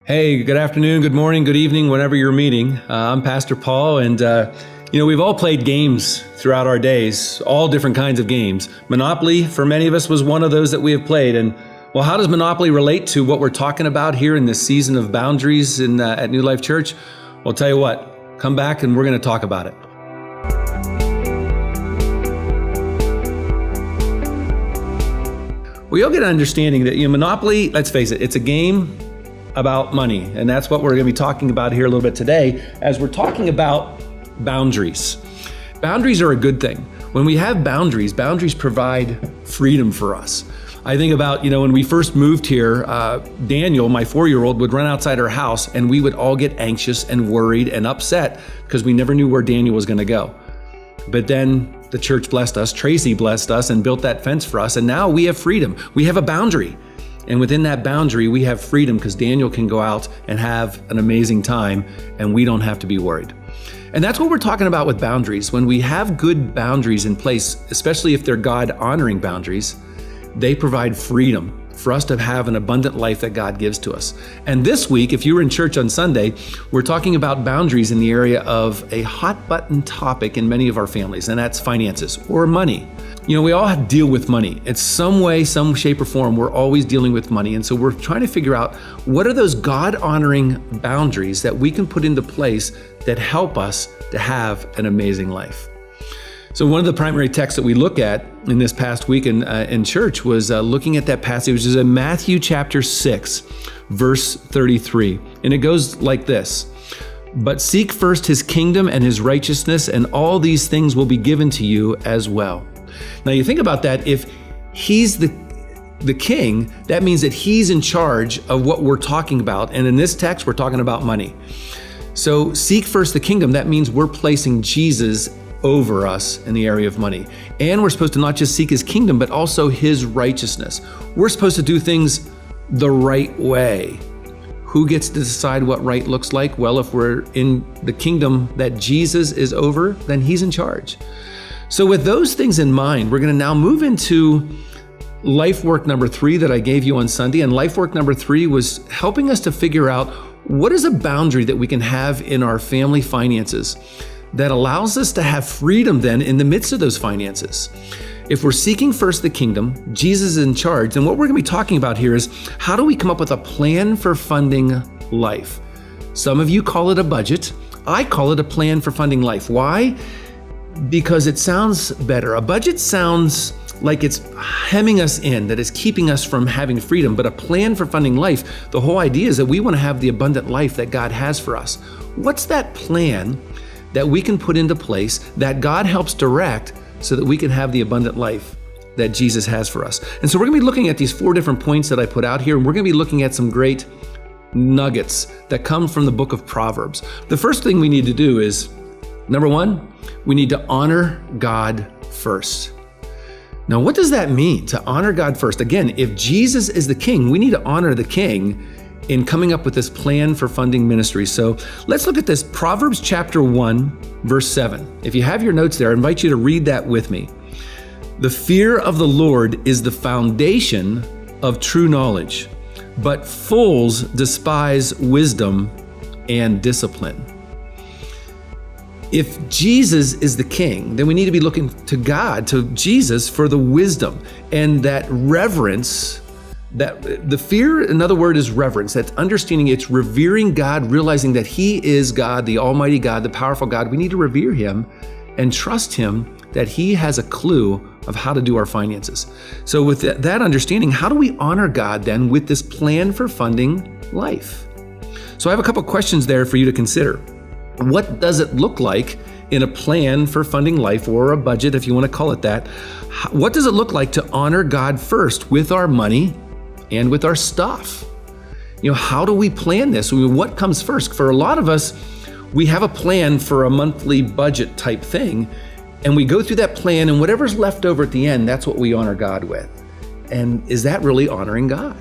Hey, good afternoon, good morning, good evening, whenever you're meeting. I'm Pastor Paul, and we've all played games throughout our days, all different kinds of games. Monopoly, for many of us, was one of those that we have played. And well, how does Monopoly relate to what we're talking about here in this season of boundaries at New Life Church? Well, I'll tell you what, come back and we're going to talk about it. Well, you'll get an understanding that Monopoly, let's face it, it's a game about money. And that's what we're going to be talking about here a little bit today as we're talking about boundaries. Boundaries are a good thing. When we have boundaries provide freedom for us. I think about, when we first moved here, Daniel, my 4-year-old, would run outside our house and we would all get anxious and worried and upset because we never knew where Daniel was going to go. But then the church blessed us, Tracy blessed us and built that fence for us. And now we have freedom. We have a boundary. And within that boundary, we have freedom because Daniel can go out and have an amazing time and we don't have to be worried. And that's what we're talking about with boundaries. When we have good boundaries in place, especially if they're God-honoring boundaries, they provide freedom for us to have an abundant life that God gives to us. And this week, if you were in church on Sunday, we're talking about boundaries in the area of a hot button topic in many of our families, and that's finances or money. We all deal with money. In some way, some shape or form, we're always dealing with money. And so we're trying to figure out what are those God-honoring boundaries that we can put into place that help us to have an amazing life. So one of the primary texts that we look at in this past week in church was looking at that passage, which is in Matthew chapter 6, verse 33. And it goes like this: "But seek first his kingdom and his righteousness, and all these things will be given to you as well." Now you think about that, if he's the king, that means that he's in charge of what we're talking about. And in this text, we're talking about money. So seek first the kingdom, that means we're placing Jesus over us in the area of money. And we're supposed to not just seek his kingdom, but also his righteousness. We're supposed to do things the right way. Who gets to decide what right looks like? Well, if we're in the kingdom that Jesus is over, then he's in charge. So with those things in mind, we're going to now move into life work number 3 that I gave you on Sunday. And life work number 3 was helping us to figure out what is a boundary that we can have in our family finances that allows us to have freedom then in the midst of those finances. If we're seeking first the kingdom, Jesus is in charge, then what we're going to be talking about here is how do we come up with a plan for funding life? Some of you call it a budget. I call it a plan for funding life. Why? Because it sounds better. A budget sounds like it's hemming us in, that it's keeping us from having freedom. But a plan for funding life, the whole idea is that we want to have the abundant life that God has for us. What's that plan that we can put into place that God helps direct so that we can have the abundant life that Jesus has for us? And so we're going to be looking at these 4 different points that I put out here, and we're going to be looking at some great nuggets that come from the book of Proverbs. The first thing we need to do is, number 1, we need to honor God first. Now, what does that mean, to honor God first? Again, if Jesus is the king, we need to honor the king in coming up with this plan for funding ministry. So let's look at this. Proverbs chapter 1, verse 7. If you have your notes there, I invite you to read that with me. "The fear of the Lord is the foundation of true knowledge, but fools despise wisdom and discipline." If Jesus is the king, then we need to be looking to God, to Jesus, for the wisdom and that reverence. That the fear, another word is reverence. That's understanding, it's revering God, realizing that he is God, the almighty God, the powerful God. We need to revere him and trust him that he has a clue of how to do our finances. So with that understanding, how do we honor God then with this plan for funding life? So I have a couple questions there for you to consider. What does it look like in a plan for funding life, or a budget, if you want to call it that? What does it look like to honor God first with our money and with our stuff? How do we plan this? What comes first? For a lot of us, we have a plan for a monthly budget type thing, and we go through that plan, and whatever's left over at the end, that's what we honor God with. And is that really honoring God?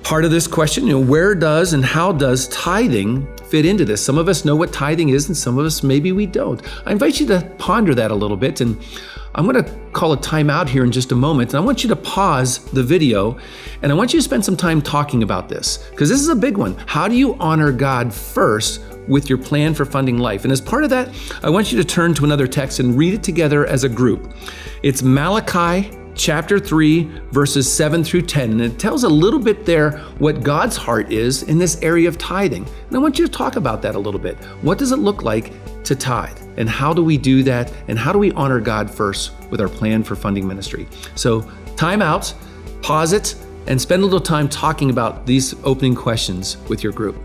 Part of this question, where does and how does tithing fit into this? Some of us know what tithing is, and some of us maybe we don't. I invite you to ponder that a little bit, and I'm going to call a timeout here in just a moment, and I want you to pause the video, and I want you to spend some time talking about this, because this is a big one. How do you honor God first with your plan for funding life? And as part of that, I want you to turn to another text and read it together as a group. It's Malachi chapter 3, verses 7 through 10. And it tells a little bit there what God's heart is in this area of tithing. And I want you to talk about that a little bit. What does it look like to tithe? And how do we do that? And how do we honor God first with our plan for funding ministry? So time out, pause it, and spend a little time talking about these opening questions with your group.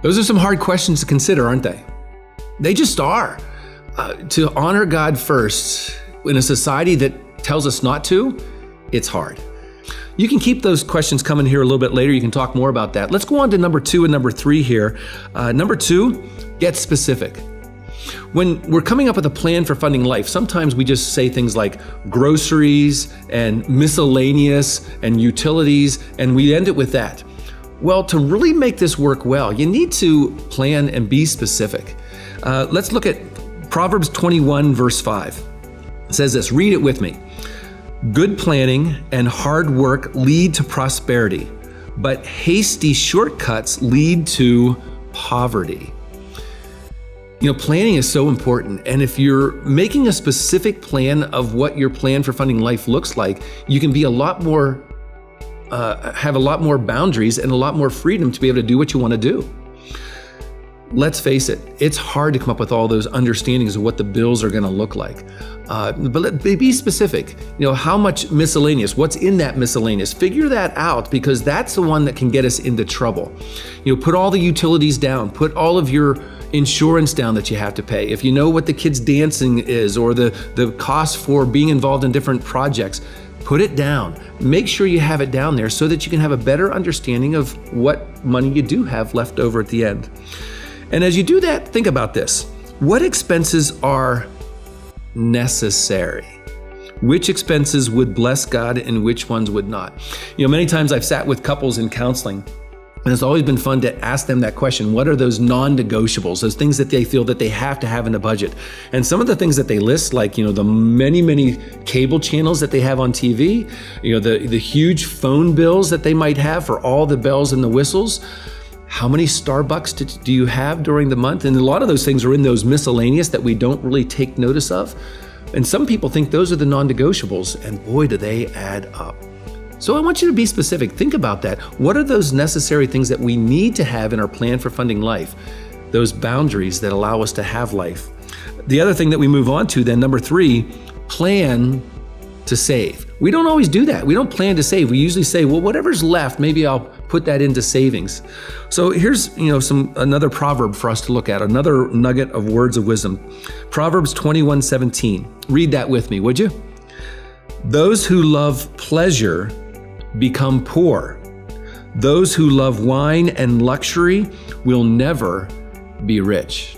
Those are some hard questions to consider, aren't they? They just are. To honor God first in a society that tells us not to, it's hard. You can keep those questions coming here a little bit later. You can talk more about that. Let's go on to number 2 and number 3 here. Number 2, get specific. When we're coming up with a plan for funding life, sometimes we just say things like groceries and miscellaneous and utilities, and we end it with that. Well, to really make this work well, you need to plan and be specific. Let's look at Proverbs 21, verse 5. It says this, read it with me. Good planning and hard work lead to prosperity, but hasty shortcuts lead to poverty. You know, planning is so important. And if you're making a specific plan of what your plan for funding life looks like, you can be a lot more, have a lot more boundaries and a lot more freedom to be able to do what you want to do. Let's face it, it's hard to come up with all those understandings of what the bills are going to look like. But be specific. You know, how much miscellaneous, what's in that miscellaneous? Figure that out, because that's the one that can get us into trouble. You know, put all the utilities down, put all of your insurance down that you have to pay. If you know what the kids' dancing is or the cost for being involved in different projects, put it down. Make sure you have it down there so that you can have a better understanding of what money you do have left over at the end. And as you do that, think about this. What expenses are necessary? Which expenses would bless God and which ones would not? You know, many times I've sat with couples in counseling, and it's always been fun to ask them that question. What are those non-negotiables, those things that they feel that they have to have in a budget? And some of the things that they list, like, you know, the many cable channels that they have on TV, you know, the huge phone bills that they might have for all the bells and the whistles. How many Starbucks do you have during the month? And a lot of those things are in those miscellaneous that we don't really take notice of. And some people think those are the non-negotiables, and boy, do they add up. So I want you to be specific. Think about that. What are those necessary things that we need to have in our plan for funding life? Those boundaries that allow us to have life. The other thing that we move on to then, number 3, plan to save. We don't always do that. We don't plan to save. We usually say, well, whatever's left, maybe I'll put that into savings. So here's, you know, another proverb for us to look at, another nugget of words of wisdom. Proverbs 21:17. Read that with me, would you? Those who love pleasure become poor. Those who love wine and luxury will never be rich.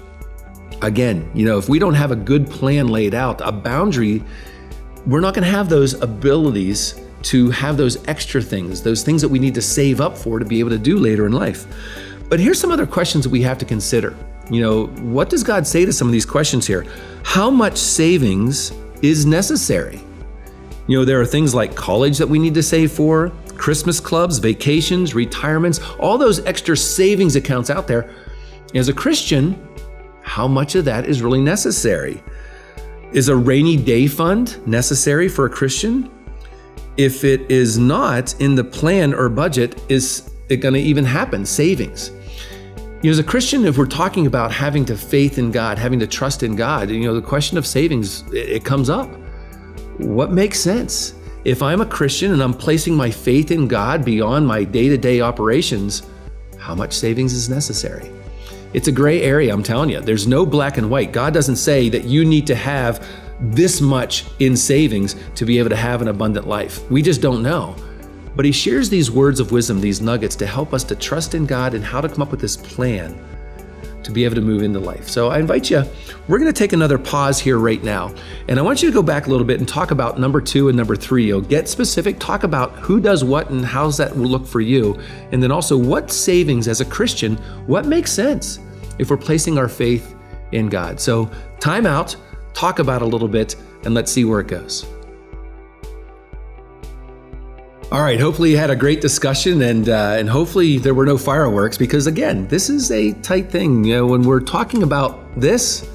Again, you know, if we don't have a good plan laid out, a boundary, we're not going to have those abilities to have those extra things, those things that we need to save up for to be able to do later in life. But here's some other questions that we have to consider. You know, what does God say to some of these questions here? How much savings is necessary? You know, there are things like college that we need to save for, Christmas clubs, vacations, retirements, all those extra savings accounts out there. As a Christian, how much of that is really necessary? Is a rainy day fund necessary for a Christian? If it is not in the plan or budget, is it going to even happen? Savings. You know, as a Christian, if we're talking about having to faith in God, having to trust in God, you know, the question of savings, it comes up. What makes sense? If I'm a Christian and I'm placing my faith in God beyond my day-to-day operations, how much savings is necessary? It's a gray area, I'm telling you. There's no black and white. God doesn't say that you need to have this much in savings to be able to have an abundant life. We just don't know. But he shares these words of wisdom, these nuggets, to help us to trust in God and how to come up with this plan to be able to move into life. So I invite you, we're going to take another pause here right now. And I want you to go back a little bit and talk about number 2 and number 3. You'll get specific, talk about who does what and how's that will look for you. And then also what savings as a Christian, what makes sense if we're placing our faith in God. So time out. talk about it a little bit, and let's see where it goes. All right, hopefully you had a great discussion and hopefully there were no fireworks, because again, this is a tight thing. When we're talking about this,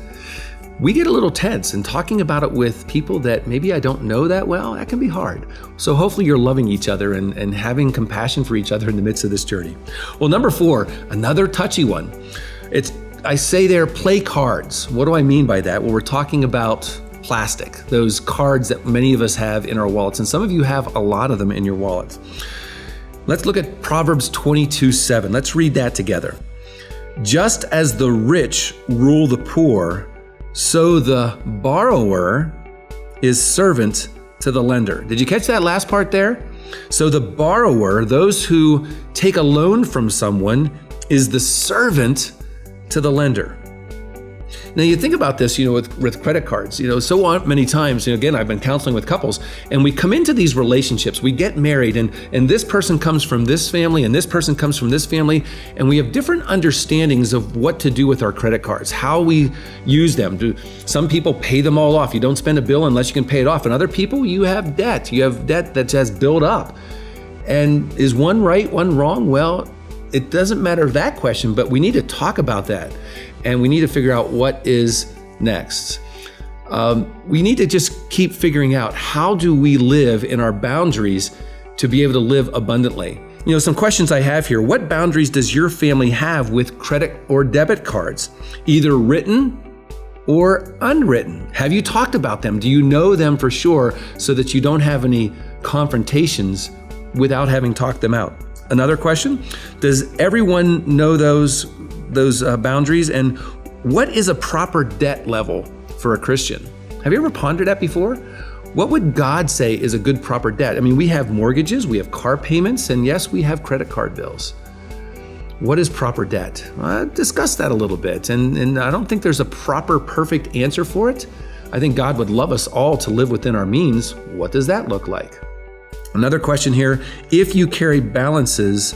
we get a little tense, and talking about it with people that maybe I don't know that well, that can be hard. So hopefully you're loving each other and having compassion for each other in the midst of this journey. Well, number 4, another touchy one. I say there, play cards. What do I mean by that? Well, we're talking about plastic, those cards that many of us have in our wallets, and some of you have a lot of them in your wallets. Let's look at Proverbs 22:7. Let's read that together. Just as the rich rule the poor, so the borrower is servant to the lender. Did you catch that last part there? So the borrower, those who take a loan from someone, is the servant to the lender. Now you think about this, with credit cards, so many times, again, I've been counseling with couples, and we come into these relationships, we get married, and this person comes from this family, and this person comes from this family, and we have different understandings of what to do with our credit cards, how we use them. Some people pay them all off. You don't spend a bill unless you can pay it off. And other people, you have debt. You have debt that has built up. And is one right, one wrong? Well, it doesn't matter that question, but we need to talk about that. And we need to figure out what is next. We need to just keep figuring out, how do we live in our boundaries to be able to live abundantly? Some questions I have here. What boundaries does your family have with credit or debit cards, either written or unwritten? Have you talked about them? Do you know them for sure, so that you don't have any confrontations without having talked them out? Another question, does everyone know those boundaries? And what is a proper debt level for a Christian? Have you ever pondered that before? What would God say is a good proper debt? I mean, we have mortgages, we have car payments, and yes, we have credit card bills. What is proper debt? Discuss that a little bit. And I don't think there's a proper, perfect answer for it. I think God would love us all to live within our means. What does that look like? Another question here, if you carry balances,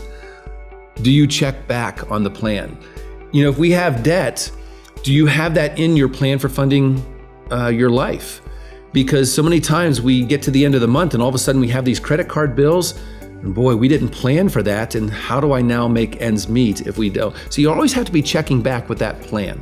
do you check back on the plan? If we have debt, do you have that in your plan for funding your life? Because so many times we get to the end of the month and all of a sudden we have these credit card bills, and boy, we didn't plan for that, and how do I now make ends meet if we don't? So you always have to be checking back with that plan.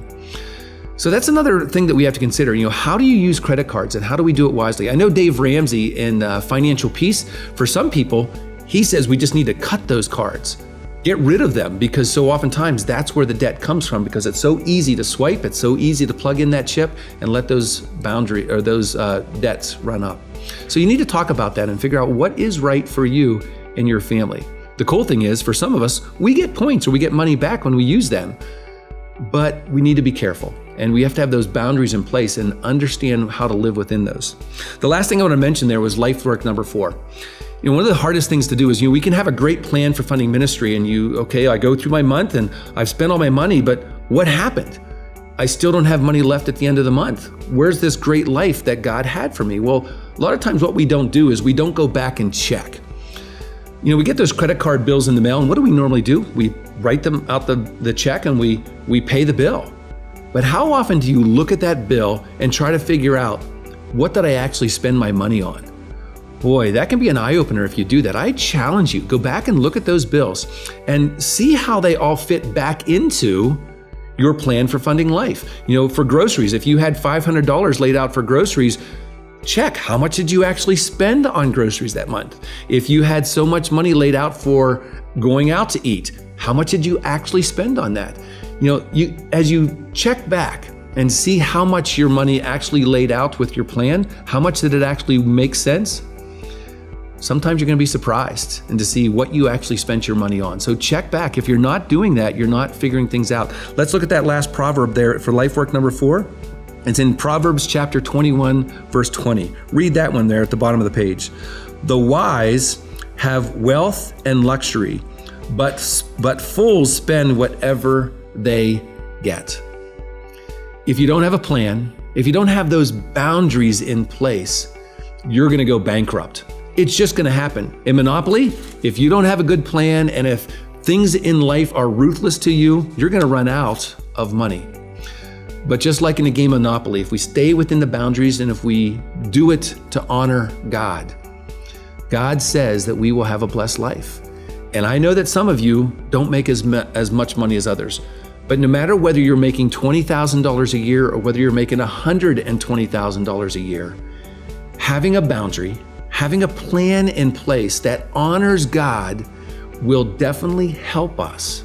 So that's another thing that we have to consider. How do you use credit cards, and how do we do it wisely? I know Dave Ramsey in Financial Peace, for some people, he says we just need to cut those cards. Get rid of them, because so oftentimes that's where the debt comes from, because it's so easy to swipe, it's so easy to plug in that chip and let those debts run up. So you need to talk about that and figure out what is right for you and your family. The cool thing is, for some of us, we get points or we get money back when we use them, but we need to be careful. And we have to have those boundaries in place and understand how to live within those. The last thing I want to mention there was life work number 4. One of the hardest things to do is, we can have a great plan for funding ministry, and I go through my month and I've spent all my money, but what happened? I still don't have money left at the end of the month. Where's this great life that God had for me? Well, a lot of times what we don't do is we don't go back and check. We get those credit card bills in the mail, and what do we normally do? We write them out the check and we pay the bill. But how often do you look at that bill and try to figure out, what did I actually spend my money on? Boy, that can be an eye-opener if you do that. I challenge you, go back and look at those bills and see how they all fit back into your plan for funding life. For groceries, if you had $500 laid out for groceries, check how much did you actually spend on groceries that month. If you had so much money laid out for going out to eat, how much did you actually spend on that? As you check back and see how much your money actually laid out with your plan, how much did it actually make sense? Sometimes you're going to be surprised and to see what you actually spent your money on. So check back. If you're not doing that, you're not figuring things out. Let's look at that last proverb there for life work number 4. It's in Proverbs chapter 21, verse 20. Read that one there at the bottom of the page. The wise have wealth and luxury, but fools spend whatever they get. If you don't have a plan, if you don't have those boundaries in place, you're going to go bankrupt. It's just going to happen. In Monopoly, if you don't have a good plan and if things in life are ruthless to you, you're going to run out of money. But just like in a game of Monopoly, if we stay within the boundaries and if we do it to honor God, God says that we will have a blessed life. And I know that some of you don't make as much money as others, but no matter whether you're making $20,000 a year or whether you're making $120,000 a year, having a boundary, having a plan in place that honors God will definitely help us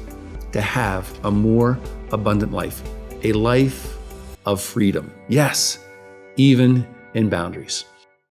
to have a more abundant life, a life of freedom. Yes, even in boundaries.